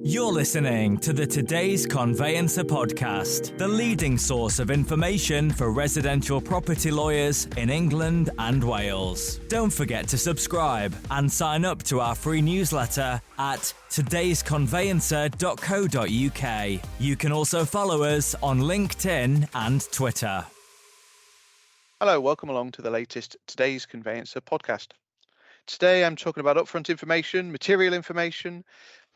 You're listening to the Today's Conveyancer podcast, the leading source of information for residential property lawyers in England and Wales. Don't forget to subscribe and sign up to our free newsletter at todaysconveyancer.co.uk. You can also follow us on LinkedIn and Twitter. Hello, welcome along to the latest Today's Conveyancer podcast. Today I'm talking about upfront information, material information,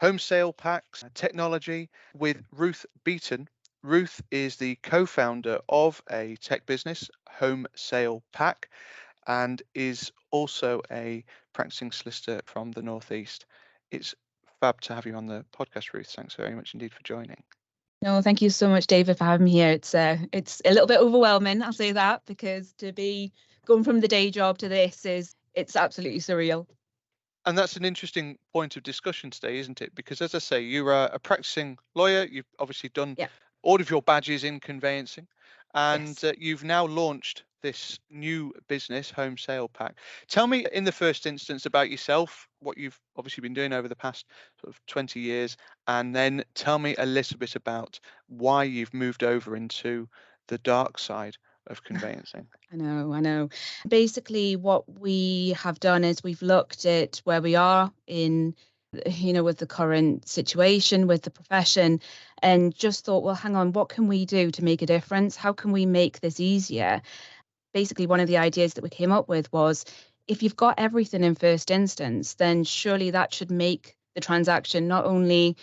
home sale packs, technology with Ruth Beeton. Ruth is the co-founder of a tech business, Home Sale Pack, and is also a practicing solicitor from the Northeast. It's fab to have you on the podcast, Ruth. Thanks very much indeed for joining. No, thank you so much, David, for having me here. It's a little bit overwhelming, I'll say that, because to be going from the day job to this it's absolutely surreal. And that's an interesting point of discussion today, isn't it? Because as I say, you're a practicing lawyer. You've obviously done all of your badges in conveyancing, and you've now launched this new business, Home Sale Pack. Tell me in the first instance about yourself, what you've obviously been doing over the past sort of 20 years, and then tell me a little bit about why you've moved over into the dark side of conveyancing. I know. Basically, what we have done is we've looked at where we are in, with the current situation with the profession, and just thought, well, hang on, what can we do to make a difference? How can we make this easier? Basically, one of the ideas that we came up with was, if you've got everything in first instance, then surely that should make the transaction not only,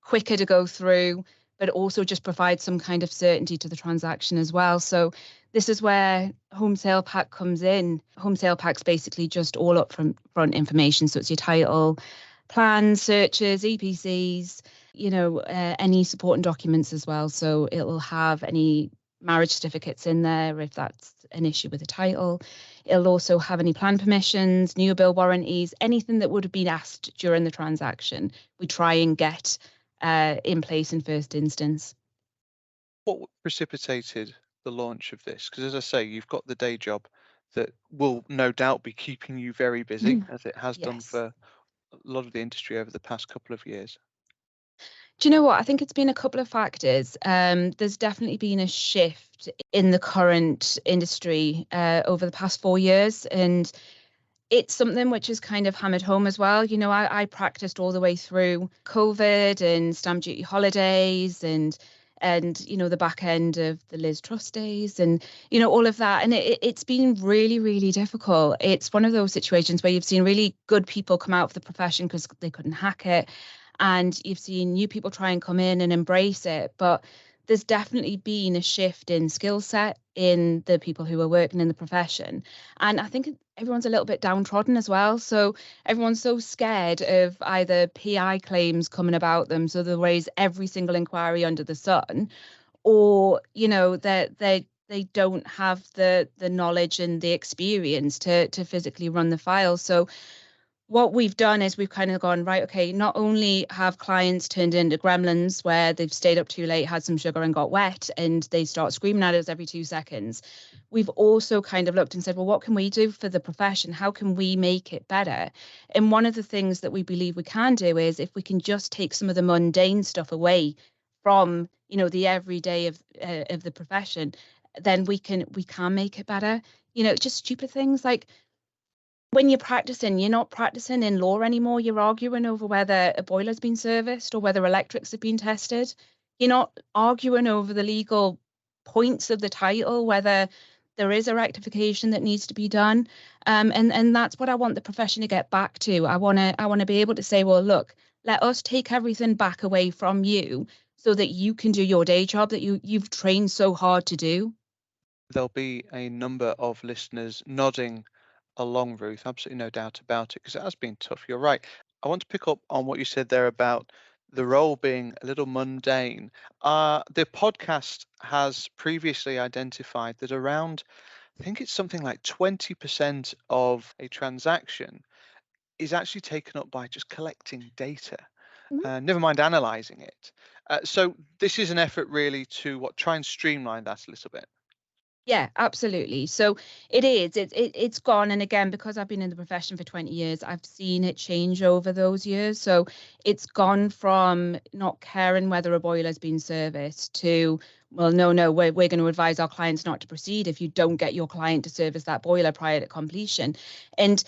quicker to go through, but also just provide some kind of certainty to the transaction as well. So this is where Home Sale Pack comes in. Home Sale Pack's basically just all up front information. So it's your title, plans, searches, EPCs, any supporting documents as well. So it'll have any marriage certificates in there if that's an issue with the title. It'll also have any plan permissions, new build warranties, anything that would have been asked during the transaction. We try and get in place in first instance. What precipitated the launch of this? Because as I say, you've got the day job that will no doubt be keeping you very busy, as it has done for a lot of the industry over the past couple of years. Do you know what? I think it's been a couple of factors. There's definitely been a shift in the current industry over the past 4 years, and it's something which is kind of hammered home as well. I practiced all the way through COVID and stamp duty holidays and the back end of the Liz Truss days and, all of that. And it's been really, really difficult. It's one of those situations where you've seen really good people come out of the profession because they couldn't hack it. And you've seen new people try and come in and embrace it. But there's definitely been a shift in skill set in the people who are working in the profession. And I think everyone's a little bit downtrodden as well. So everyone's so scared of either PI claims coming about them, so they'll raise every single inquiry under the sun, or, that they don't have the knowledge and the experience to physically run the file. So what we've done is we've kind of gone, right, okay, not only have clients turned into gremlins where they've stayed up too late, had some sugar and got wet, and they start screaming at us every 2 seconds. We've also kind of looked and said, well, what can we do for the profession? How can we make it better? And one of the things that we believe we can do is if we can just take some of the mundane stuff away from, the everyday of the profession, then we can make it better. Just stupid things like, when you're practicing, you're not practicing in law anymore. You're arguing over whether a boiler's been serviced or whether electrics have been tested. You're not arguing over the legal points of the title, whether there is a rectification that needs to be done. And that's what I want the profession to get back to. I want to be able to say, well, look, let us take everything back away from you so that you can do your day job that you've trained so hard to do. There'll be a number of listeners nodding along, Ruth, absolutely no doubt about it, because it has been tough. You're right. I want to pick up on what you said there about the role being a little mundane. The podcast has previously identified that around, I think it's something like 20% of a transaction is actually taken up by just collecting data, never mind analysing it. So this is an effort really to try and streamline that a little bit. Yeah, absolutely. So it's gone. And again, because I've been in the profession for 20 years, I've seen it change over those years. So it's gone from not caring whether a boiler's been serviced to, well, no, we're going to advise our clients not to proceed if you don't get your client to service that boiler prior to completion. And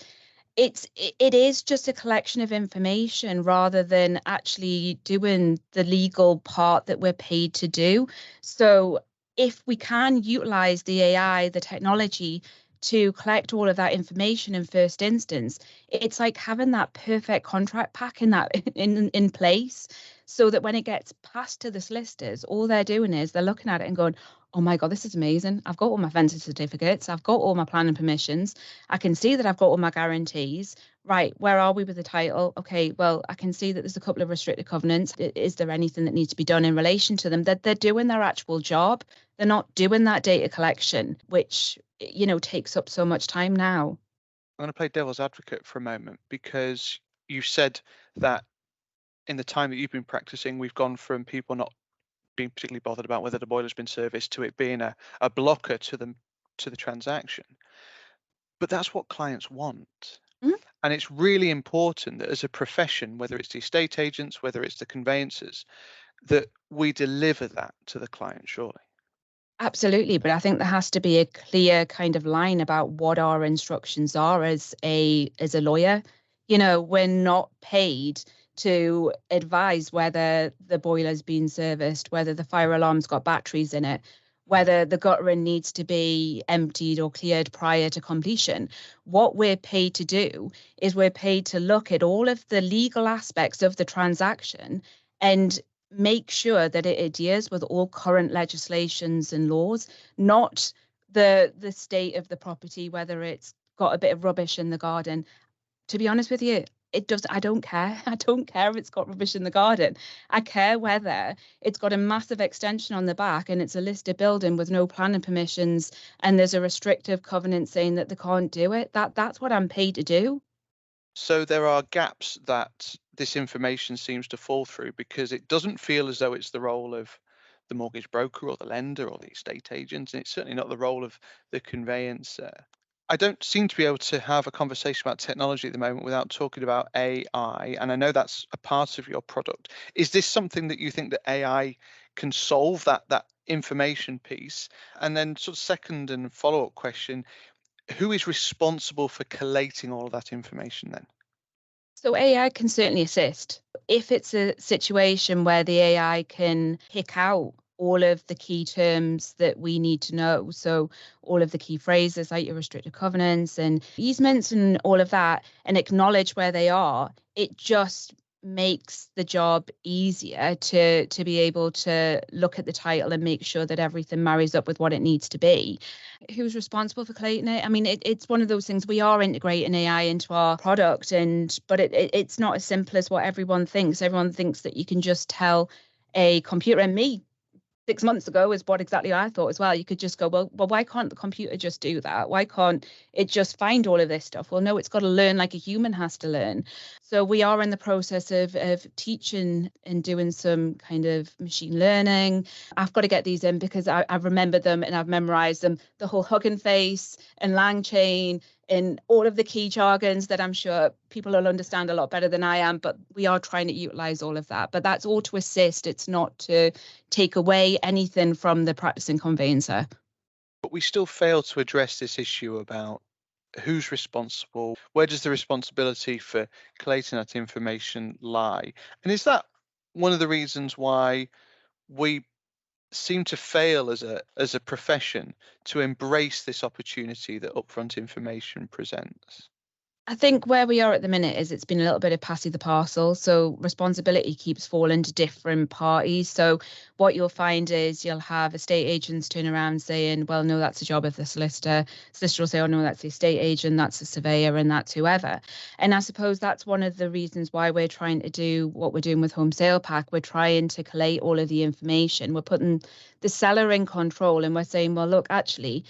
it is just a collection of information rather than actually doing the legal part that we're paid to do. So if we can utilize the AI, the technology, to collect all of that information in first instance, it's like having that perfect contract pack in place, so that when it gets passed to the solicitors, all they're doing is they're looking at it and going, oh my God, this is amazing. I've got all my fencing certificates. I've got all my planning permissions. I can see that I've got all my guarantees. Right, where are we with the title? Okay, well, I can see that there's a couple of restricted covenants. Is there anything that needs to be done in relation to them? That they're doing their actual job. They're not doing that data collection, which, takes up so much time now. I'm going to play devil's advocate for a moment, because you said that in the time that you've been practicing, we've gone from people not being particularly bothered about whether the boiler's been serviced to it being a blocker to the transaction. But that's what clients want. Mhm. And it's really important that as a profession, whether it's the estate agents, whether it's the conveyancers, that we deliver that to the client, surely. Absolutely, but I think there has to be a clear kind of line about what our instructions are as a lawyer. We're not paid to advise whether the boiler's been serviced, whether the fire alarm's got batteries in it, whether the guttering needs to be emptied or cleared prior to completion. What we're paid to do is we're paid to look at all of the legal aspects of the transaction and make sure that it adheres with all current legislations and laws, not the state of the property, whether it's got a bit of rubbish in the garden. To be honest with you, I don't care. I don't care if it's got rubbish in the garden. I care whether it's got a massive extension on the back and it's a listed building with no planning permissions and there's a restrictive covenant saying that they can't do it. That's what I'm paid to do. So there are gaps that this information seems to fall through, because it doesn't feel as though it's the role of the mortgage broker or the lender or the estate agent, and it's certainly not the role of the conveyancer. I don't seem to be able to have a conversation about technology at the moment without talking about AI, and I know that's a part of your product. Is this something that you think that AI can solve, that information piece? And then sort of second and follow-up question, who is responsible for collating all of that information then? So AI can certainly assist. If it's a situation where the AI can pick out all of the key terms that we need to know, so all of the key phrases like your restricted covenants and easements and all of that, and acknowledge where they are, it just makes the job easier to be able to look at the title and make sure that everything marries up with what it needs to be. Who's responsible for collating it? I mean, it's one of those things. We are integrating AI into our product, but it's not as simple as what everyone thinks. Everyone thinks that you can just tell a computer, and me 6 months ago is what exactly I thought as well. You could just go, well, why can't the computer just do that? Why can't it just find all of this stuff? Well, no, it's got to learn like a human has to learn. So we are in the process of teaching and doing some kind of machine learning. I've got to get these in because I've remembered them and I've memorized them. The whole Hugging Face and Lang chain and all of the key jargons that I'm sure people will understand a lot better than I am, but we are trying to utilize all of that. But that's all to assist. It's not to take away anything from the practicing conveyancer. But we still fail to address this issue about who's responsible, where does the responsibility for collating that information lie? And is that one of the reasons why we seem to fail as a profession to embrace this opportunity that upfront information presents? I think where we are at the minute is it's been a little bit of passing the parcel. So responsibility keeps falling to different parties. So what you'll find is you'll have estate agents turn around saying, well, no, that's the job of the solicitor. Solicitor will say, oh, no, that's the estate agent, that's the surveyor, and that's whoever. And I suppose that's one of the reasons why we're trying to do what we're doing with Home Sale Pack. We're trying to collate all of the information. We're putting the seller in control and we're saying, well, look, actually,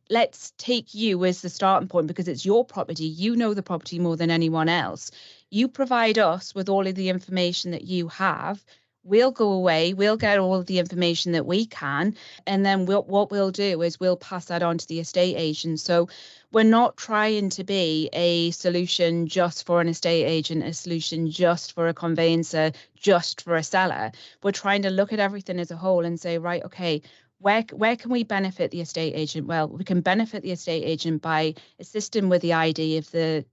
let's take you as the starting point because it's your property. You know the property more than anyone else. You provide us with all of the information that you have. we'll go away, we'll get all of the information that we can, and then what we'll do is we'll pass that on to the estate agent. So we're not trying to be a solution just for an estate agent, a solution just for a conveyancer, just for a seller. We're trying to look at everything as a whole and say, right, okay, where can we benefit the estate agent? Well, we can benefit the estate agent by assisting with the ID of the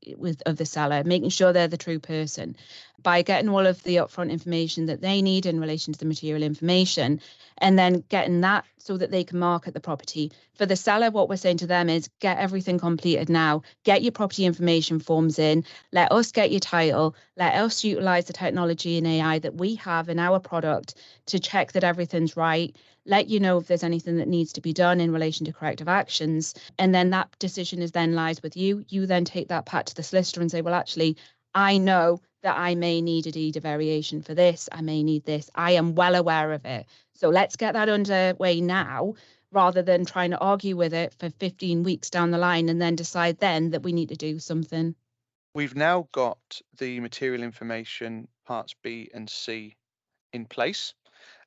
seller, making sure they're the true person, by getting all of the upfront information that they need in relation to the material information, and then getting that so that they can market the property. For the seller, what we're saying to them is get everything completed now, get your property information forms in, let us get your title, let us utilize the technology and AI that we have in our product to check that everything's right, let you know if there's anything that needs to be done in relation to corrective actions. And then that decision is then lies with you. You then take that back to the solicitor and say, well, actually, I know that I may need a deed of variation for this. I may need this. I am well aware of it. So let's get that underway now, rather than trying to argue with it for 15 weeks down the line and then decide then that we need to do something. We've now got the material information parts B and C in place.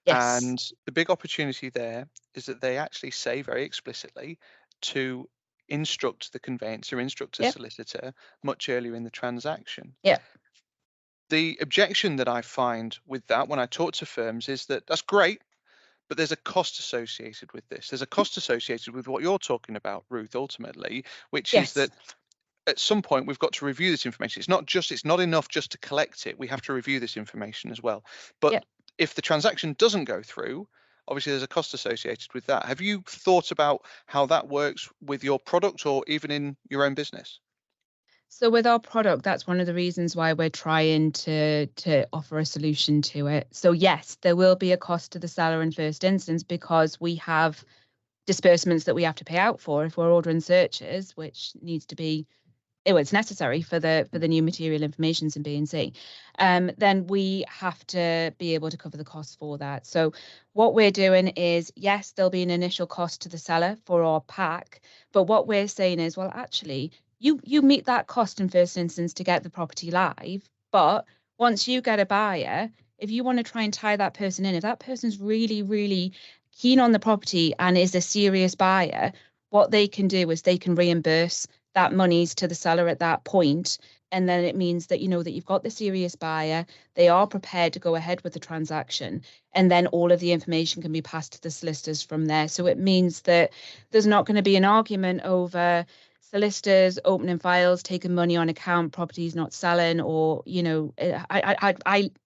Yes. And the big opportunity there is that they actually say very explicitly to instruct the conveyancer, instruct the Yep. solicitor much earlier in the transaction. Yep. The objection that I find with that when I talk to firms is that that's great, but there's a cost associated with this. There's a cost associated with what you're talking about, Ruth, ultimately, which is Yes. that at some point we've got to review this information. It's not enough just to collect it. We have to review this information as well. But Yep. if the transaction doesn't go through, obviously there's a cost associated with that. Have you thought about how that works with your product or even in your own business? So with our product, that's one of the reasons why we're trying to offer a solution to it. So yes, there will be a cost to the seller in first instance because we have disbursements that we have to pay out for if we're ordering searches, which needs to be, it's necessary for the new material informations in B and C. Then we have to be able to cover the costs for that. So what we're doing is, yes, there'll be an initial cost to the seller for our pack, but what we're saying is, well, actually, you meet that cost in first instance to get the property live, but once you get a buyer, if you want to try and tie that person in, if that person's really, really keen on the property and is a serious buyer, what they can do is they can reimburse that monies to the seller at that point. And then it means that you know that you've got the serious buyer, they are prepared to go ahead with the transaction, and then all of the information can be passed to the solicitors from there. So it means that there's not going to be an argument over solicitors opening files, taking money on account, properties not selling, or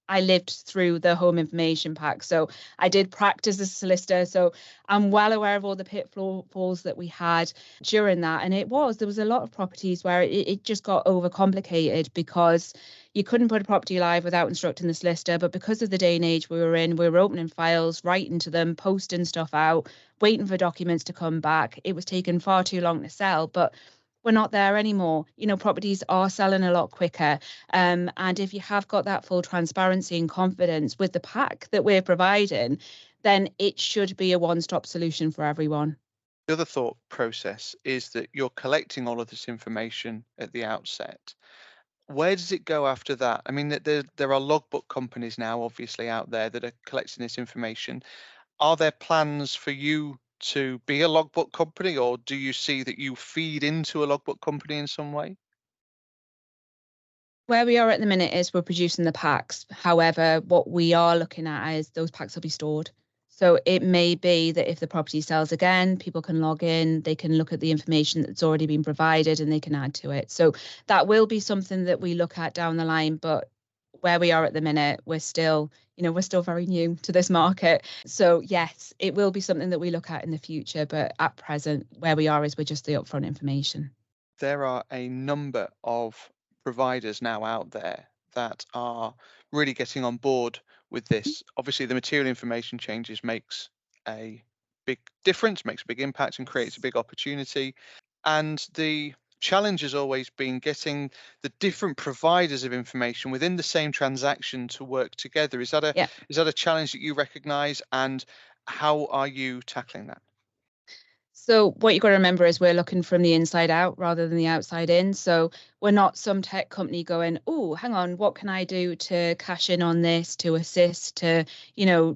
I lived through the home information pack, so I did practice as a solicitor, so I'm well aware of all the pitfalls that we had during that. And there was a lot of properties where it just got overcomplicated because you couldn't put a property live without instructing the solicitor. But because of the day and age we were in, we were opening files, writing to them, posting stuff out, waiting for documents to come back. It was taking far too long to sell, but we're not there anymore. Properties are selling a lot quicker. And if you have got that full transparency and confidence with the pack that we're providing, then it should be a one-stop solution for everyone. The other thought process is that you're collecting all of this information at the outset. Where does it go after that? I mean, there are logbook companies now, obviously, out there that are collecting this information. Are there plans for you to be a logbook company, or do you see that you feed into a logbook company in some way? Where we are at the minute is we're producing the packs. However, what we are looking at is those packs will be stored. So it may be that if the property sells again, people can log in, they can look at the information that's already been provided and they can add to it. So that will be something that we look at down the line. But where we are at the minute, we're still very new to this market. So yes, it will be something that we look at in the future. But at present, where we are is we're just the upfront information. There are a number of providers now out there that are really getting on board with this. Obviously, the material information changes makes a big difference, makes a big impact, and creates a big opportunity. And the challenge has always been getting the different providers of information within the same transaction to work together. Is that a challenge that you recognise, and how are you tackling that? So what you've got to remember is we're looking from the inside out rather than the outside in. So we're not some tech company going, oh, hang on, what can I do to cash in on this, to assist, to,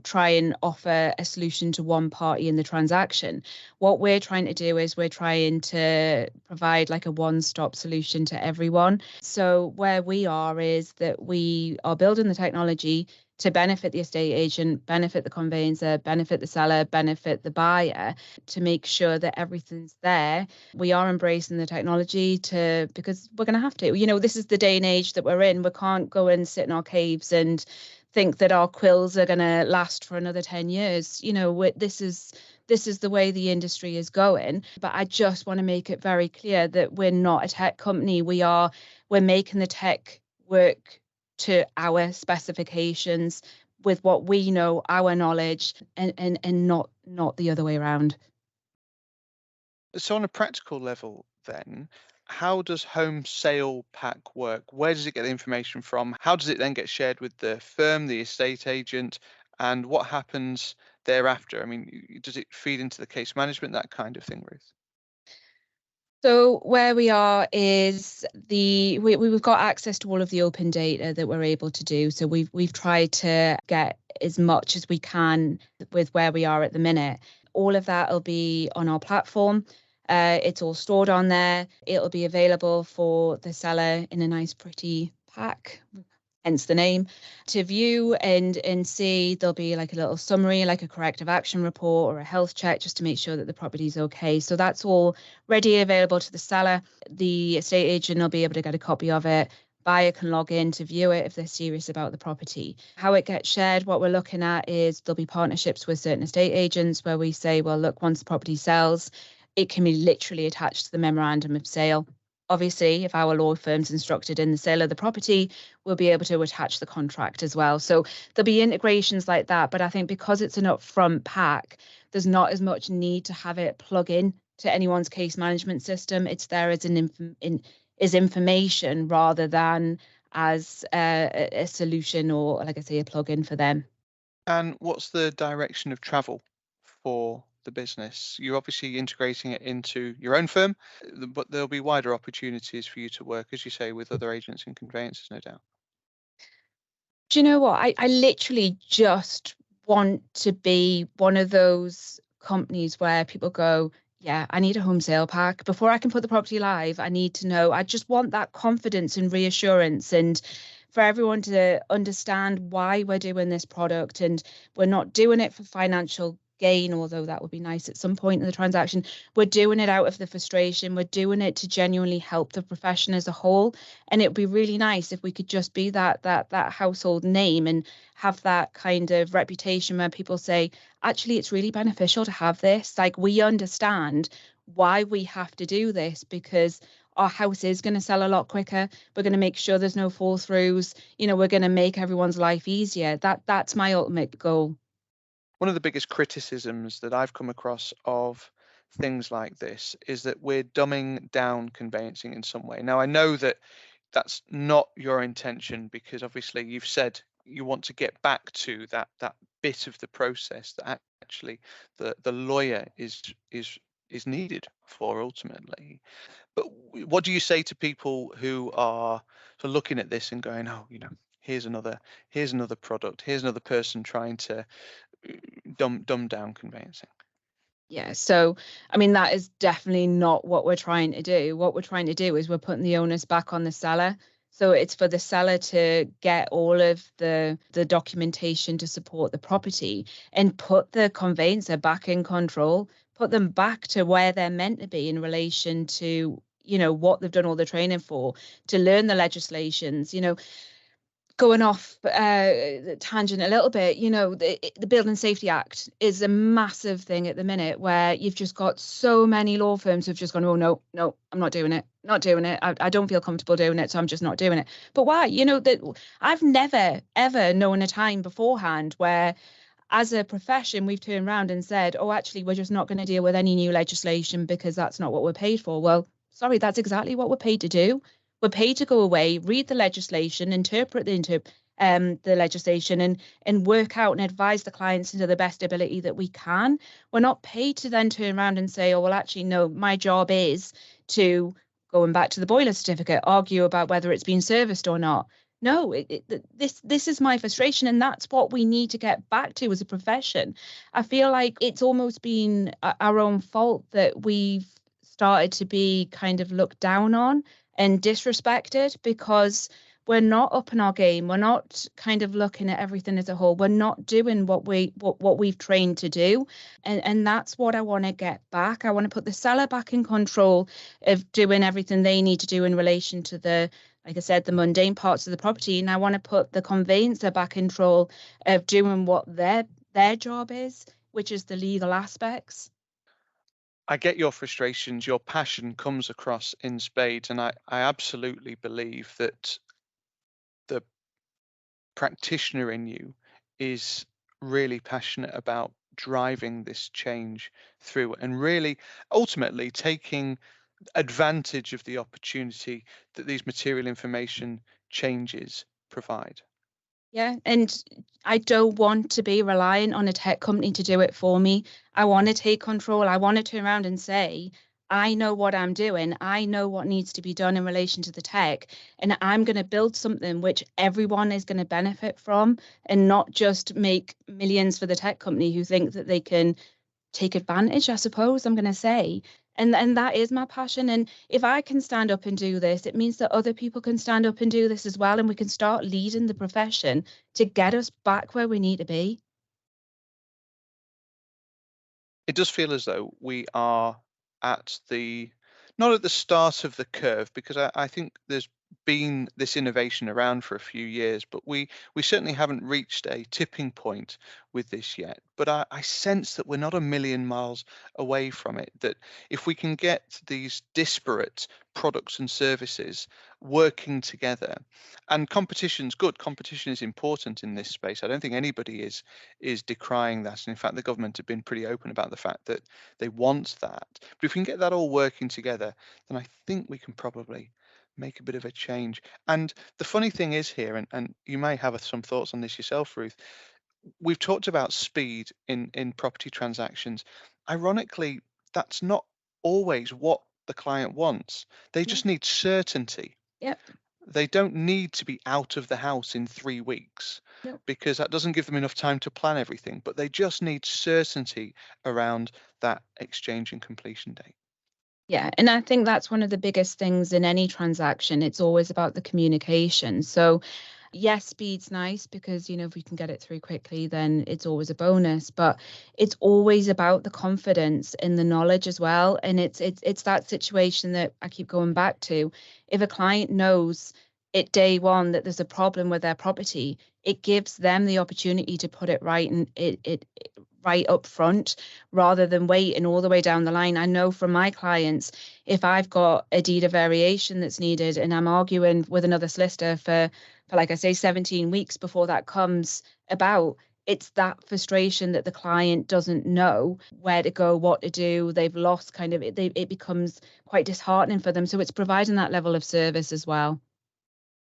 try and offer a solution to one party in the transaction. What we're trying to do is we're trying to provide like a one-stop solution to everyone. So where we are is that we are building the technology to benefit the estate agent, benefit the conveyancer, benefit the seller, benefit the buyer, to make sure that everything's there. We are embracing the technology because we're going to have to. This is the day and age that we're in. We can't go and sit in our caves and think that our quills are going to last for another 10 years. This is the way the industry is going. But I just want to make it very clear that we're not a tech company. We're making the tech work to our specifications with what we know, our knowledge, and not the other way around. So on a practical level then, how does Home Sale Pack work? Where does it get the information from? How does it then get shared with the firm, the estate agent, and what happens thereafter? I mean, does it feed into the case management, that kind of thing, Ruth? So where we are is we've got access to all of the open data that we're able to do. So we've tried to get as much as we can with where we are at the minute. All of that will be on our platform. It's all stored on there. It'll be available for the seller in a nice, pretty pack, hence the name, to view and see. There'll be like a little summary, like a corrective action report or a health check, just to make sure that the property's okay. So that's all ready, available to the seller. The estate agent will be able to get a copy of it. Buyer can log in to view it if they're serious about the property. How it gets shared, what we're looking at is there'll be partnerships with certain estate agents where we say, well, look, once the property sells, it can be literally attached to the memorandum of sale. Obviously, if our law firm's instructed in the sale of the property, we'll be able to attach the contract as well. So there'll be integrations like that. But I think because it's an upfront pack, there's not as much need to have it plug in to anyone's case management system. It's there as as information rather than as a solution or, like I say, a plug-in for them. And what's the direction of travel for the business? You're obviously integrating it into your own firm, but there'll be wider opportunities for you to work, as you say, with other agents and conveyancers, no doubt. Do you know what? I literally just want to be one of those companies where people go, yeah, I need a home sale pack. Before I can put the property live, I need to know. I just want that confidence and reassurance, and for everyone to understand why we're doing this product, and we're not doing it for financial gain, although that would be nice at some point in the transaction. We're doing it out of the frustration. We're doing it to genuinely help the profession as a whole. And it would be really nice if we could just be that household name and have that kind of reputation where people say, actually, it's really beneficial to have this. Like, we understand why we have to do this because our house is going to sell a lot quicker. We're going to make sure there's no fall throughs. We're going to make everyone's life easier. That's my ultimate goal. One of the biggest criticisms that I've come across of things like this is that we're dumbing down conveyancing in some way. Now, I know that that's not your intention, because obviously you've said you want to get back to that bit of the process that actually the lawyer is needed for ultimately. But what do you say to people who are sort of looking at this and going, oh, here's another product, here's another person trying to dumb down conveyancing? Yeah, so I mean, that is definitely not what we're trying to do. What we're trying to do is we're putting the onus back on the seller. So it's for the seller to get all of the documentation to support the property and put the conveyancer back in control, put them back to where they're meant to be in relation to, what they've done all the training for, to learn the legislations, going off tangent a little bit, the Building Safety Act is a massive thing at the minute where you've just got so many law firms who've just gone, oh, no, I'm not doing it. Not doing it. I don't feel comfortable doing it, so I'm just not doing it. But why? That I've never, ever known a time beforehand where as a profession, we've turned around and said, oh, actually, we're just not going to deal with any new legislation because that's not what we're paid for. Well, sorry, that's exactly what we're paid to do. We're paid to go away, read the legislation, interpret the legislation and work out and advise the clients to the best ability that we can. We're not paid to then turn around and say, oh, well, actually, no, my job is to, going back to the boiler certificate, argue about whether it's been serviced or not. No, this is my frustration, and that's what we need to get back to as a profession. I feel like it's almost been our own fault that we've started to be kind of looked down on and disrespected because we're not up in our game. We're not kind of looking at everything as a whole. We're not doing what we've trained to do. And that's what I want to get back. I want to put the seller back in control of doing everything they need to do in relation to the, like I said, the mundane parts of the property. And I want to put the conveyancer back in control of doing what their job is, which is the legal aspects. I get your frustrations. Your passion comes across in spades, and I absolutely believe that the practitioner in you is really passionate about driving this change through and really ultimately taking advantage of the opportunity that these material information changes provide. Yeah, and I don't want to be reliant on a tech company to do it for me. I want to take control. I want to turn around and say, I know what I'm doing. I know what needs to be done in relation to the tech. And I'm going to build something which everyone is going to benefit from and not just make millions for the tech company who think that they can take advantage, I suppose I'm going to say. And that is my passion. And if I can stand up and do this, it means that other people can stand up and do this as well. And we can start leading the profession to get us back where we need to be. It does feel as though we are not at the start of the curve, because I think there's been this innovation around for a few years, but we certainly haven't reached a tipping point with this yet. But I sense that we're not a million miles away from it, that if we can get these disparate products and services working together, and competition's good, competition is important in this space. I don't think anybody is decrying that. And in fact, the government have been pretty open about the fact that they want that. But if we can get that all working together, then I think we can probably make a bit of a change. And the funny thing is here, and you may have some thoughts on this yourself, Ruth, we've talked about speed in property transactions. Ironically, that's not always what the client wants. They just need certainty. Yep. They don't need to be out of the house in 3 weeks, because that doesn't give them enough time to plan everything, but they just need certainty around that exchange and completion date. Yeah, and I think that's one of the biggest things in any transaction. It's always about the communication. So yes, speed's nice because, if we can get it through quickly, then it's always a bonus. But it's always about the confidence and the knowledge as well. And it's that situation that I keep going back to. If a client knows at day one that there's a problem with their property, it gives them the opportunity to put it right and it right up front rather than waiting all the way down the line. I know from my clients, if I've got a deed of variation that's needed and I'm arguing with another solicitor for like I say, 17 weeks before that comes about, it's that frustration that the client doesn't know where to go, what to do. They've lost it becomes quite disheartening for them. So it's providing that level of service as well.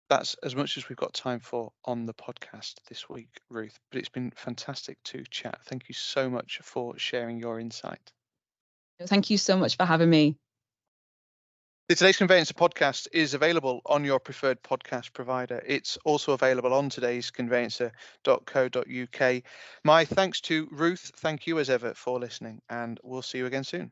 That's as much as we've got time for on the podcast this week, Ruth, but it's been fantastic to chat. Thank you so much for sharing your insight. Thank you so much for having me. The Today's Conveyancer podcast is available on your preferred podcast provider. It's also available on todaysconveyancer.co.uk. My thanks to Ruth. Thank you as ever for listening, and we'll see you again soon.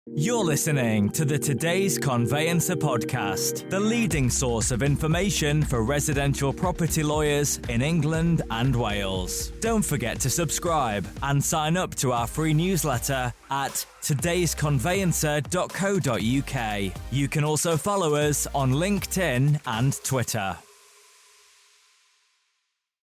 You're listening to the Today's Conveyancer podcast, the leading source of information for residential property lawyers in England and Wales. Don't forget to subscribe and sign up to our free newsletter at todaysconveyancer.co.uk. You can also follow us on LinkedIn and Twitter.